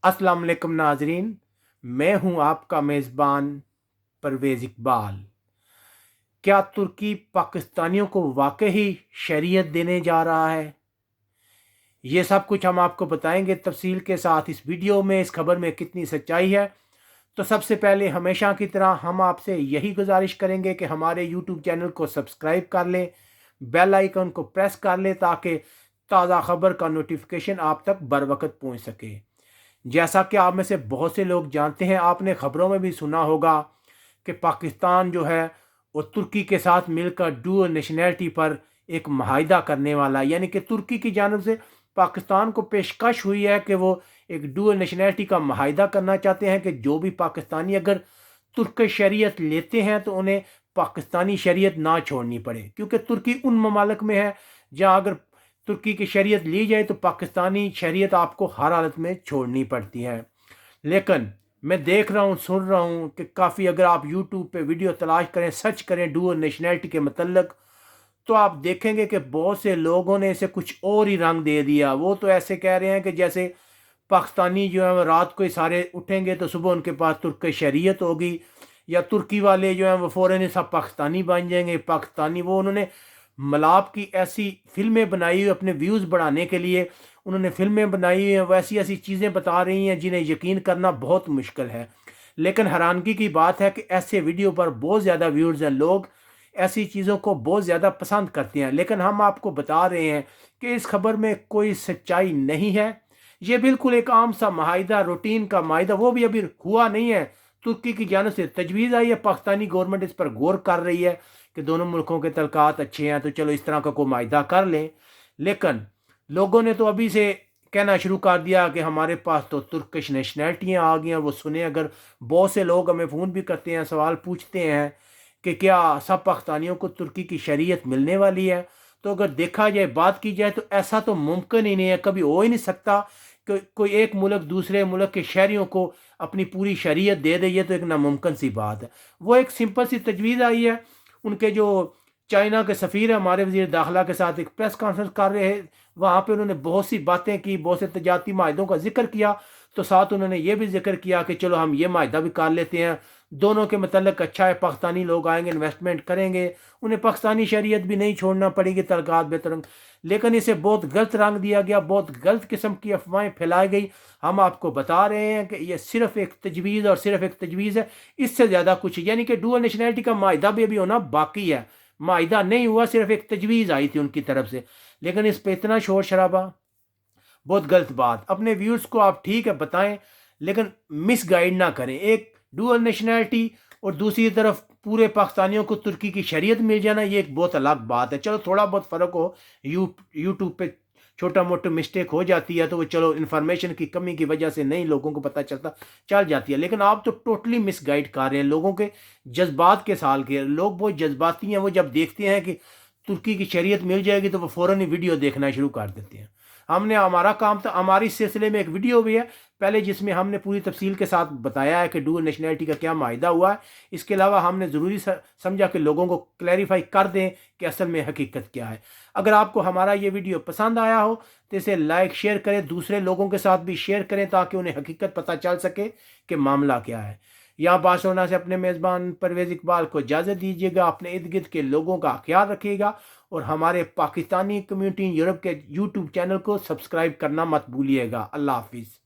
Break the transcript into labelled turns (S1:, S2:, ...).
S1: अस्सलाम वालेकुम नाजरीन, मैं हूं आपका मेज़बान परवेज़ इकबाल। क्या तुर्की पाकिस्तानियों को वाकई शरीयत देने जा रहा है? ये सब कुछ हम आपको बताएंगे तफसील के साथ इस वीडियो में। इस खबर में कितनी सच्चाई है, तो सबसे पहले हमेशा की तरह हम आपसे यही गुजारिश करेंगे कि हमारे यूट्यूब चैनल को सब्सक्राइब कर लें, बेल आइकन को प्रेस कर लें ताकि ताज़ा खबर का नोटिफिकेशन आप तक बर वक्त पहुँच सके। जैसा कि आप में से बहुत से लोग जानते हैं, आपने खबरों में भी सुना होगा कि पाकिस्तान जो है वो तुर्की के साथ मिलकर डुअल नेशनैलिटी पर एक माहिदा करने वाला, यानी कि तुर्की की जानब से पाकिस्तान को पेशकश हुई है कि वो एक डुअल नेशनैलिटी का माहिदा करना चाहते हैं कि जो भी पाकिस्तानी अगर तुर्की शरीयत लेते हैं तो उन्हें पाकिस्तानी शरीयत ना छोड़नी पड़े, क्योंकि तुर्की उन ममालिक में है जहाँ अगर तुर्की की शरीयत ली जाए तो पाकिस्तानी शरीयत आपको हर हालत में छोड़नी पड़ती है। लेकिन मैं देख रहा हूँ, सुन रहा हूँ कि काफ़ी, अगर आप यूट्यूब पे वीडियो तलाश करें, सर्च करें डुअल नेशनैलिटी के मतलब, तो आप देखेंगे कि बहुत से लोगों ने इसे कुछ और ही रंग दे दिया। वो तो ऐसे कह रहे हैं कि जैसे पाकिस्तानी जो है वो रात को ही सारे उठेंगे तो सुबह उनके पास तुर्की शरीयत होगी, या तुर्की वाले जो हैं वो फ़ौरन ही सब पाकिस्तानी बन जाएंगे। पाकिस्तानी वो उन्होंने मलाप की ऐसी फिल्में बनाई हुई अपने व्यूज़ बढ़ाने के लिए, उन्होंने फिल्में बनाई हैं, वैसी ऐसी चीज़ें बता रही हैं जिन्हें यकीन करना बहुत मुश्किल है। लेकिन हैरानगी की बात है कि ऐसे वीडियो पर बहुत ज़्यादा व्यूज़ हैं, लोग ऐसी चीज़ों को बहुत ज़्यादा पसंद करते हैं। लेकिन हम आपको बता रहे हैं कि इस खबर में कोई सच्चाई नहीं है। ये बिल्कुल एक आम सा माहिदा, रूटीन का माहिदा, वो भी अभी हुआ नहीं है। तुर्की की जानिब से तजवीज़ आई है, पाकिस्तानी गवर्नमेंट इस पर गौर कर रही है कि दोनों मुल्कों के तल्कात अच्छे हैं तो चलो इस तरह का कोई माहिदा कर लें। लेकिन लोगों ने तो अभी से कहना शुरू कर दिया कि हमारे पास तो तुर्किश नेशनैलिटियाँ आ गई हैं। वो सुने, अगर बहुत से लोग हमें फ़ोन भी करते हैं, सवाल पूछते हैं कि क्या सब पाकिस्तानियों को तुर्की की शरीयत मिलने वाली है। तो अगर देखा जाए, बात की जाए, तो ऐसा तो मुमकिन ही नहीं है, कभी हो ही नहीं सकता कि कोई एक मुल्क दूसरे मुल्क के शहरियों को अपनी पूरी शरीयत दे दे। ये तो एक नामुमकिन सी बात है। वो एक सिंपल सी तजवीज़ आई है। उनके जो चाइना के सफ़ीर है हमारे वज़ीर दाखिला के साथ एक प्रेस कॉन्फ्रेंस कर रहे हैं, वहाँ पे उन्होंने बहुत सी बातें की, बहुत से तजारती माहिदों का जिक्र किया। तो साथ उन्होंने ये भी जिक्र किया कि चलो हम ये माहिदा भी कर लेते हैं, दोनों के मतलब अच्छा है, पाकिस्तानी लोग आएंगे, इन्वेस्टमेंट करेंगे, उन्हें पाकिस्तानी शरीयत भी नहीं छोड़ना पड़ेगी, तलकात बेतरंग। लेकिन इसे बहुत गलत रंग दिया गया, बहुत गलत किस्म की अफवाहें फैलाई गई। हम आपको बता रहे हैं कि ये सिर्फ एक तजवीज़ और सिर्फ एक तजवीज़ है, इससे ज़्यादा कुछ, यानी कि डुअल नेशनैलिटी का माहिदा भी अभी होना बाकी है। माहिदा नहीं हुआ, सिर्फ एक तजवीज़ आई थी उनकी तरफ से। लेकिन इस पर इतना शोर शराबा, बहुत गलत बात। अपने व्यूज़ को आप ठीक है बताएं, लेकिन मिस गाइड ना करें। एक डुअल नेशनैलिटी और दूसरी तरफ पूरे पाकिस्तानियों को तुर्की की शरीयत मिल जाना, ये एक बहुत अलग बात है। चलो थोड़ा बहुत फ़र्क हो, यूट्यूब पे छोटा मोटा मिस्टेक हो जाती है तो वो चलो इन्फॉर्मेशन की कमी की वजह से नहीं लोगों को पता चलता, चल जाती है। लेकिन आप तो टोटली मिस गाइड कर रहे हैं लोगों के जज्बात के साल के। लोग बहुत जज्बाती हैं, वो जब देखते हैं कि तुर्की की शरीयत मिल जाएगी तो वो फ़ौरन ही वीडियो देखना शुरू कर देते हैं। हमने, हमारा काम था, हमारी इस सिलसिले में एक वीडियो भी है पहले जिसमें हमने पूरी तफसील के साथ बताया है कि डुअल नेशनैलिटी का क्या माहिदा हुआ है। इसके अलावा हमने ज़रूरी समझा कि लोगों को क्लैरिफाई कर दें कि असल में हकीकत क्या है। अगर आपको हमारा ये वीडियो पसंद आया हो तो इसे लाइक शेयर करें, दूसरे लोगों के साथ भी शेयर करें ताकि उन्हें हकीकत पता चल सके कि मामला क्या है। यहाँ बार्सिलोना से अपने मेज़बान परवेज़ इकबाल को इजाज़त दीजिएगा। अपने इर्द गिर्द के लोगों का ख्याल रखिएगा और हमारे पाकिस्तानी कम्युनिटी यूरोप के यूट्यूब चैनल को सब्सक्राइब करना मत भूलिएगा। अल्लाह हाफिज़।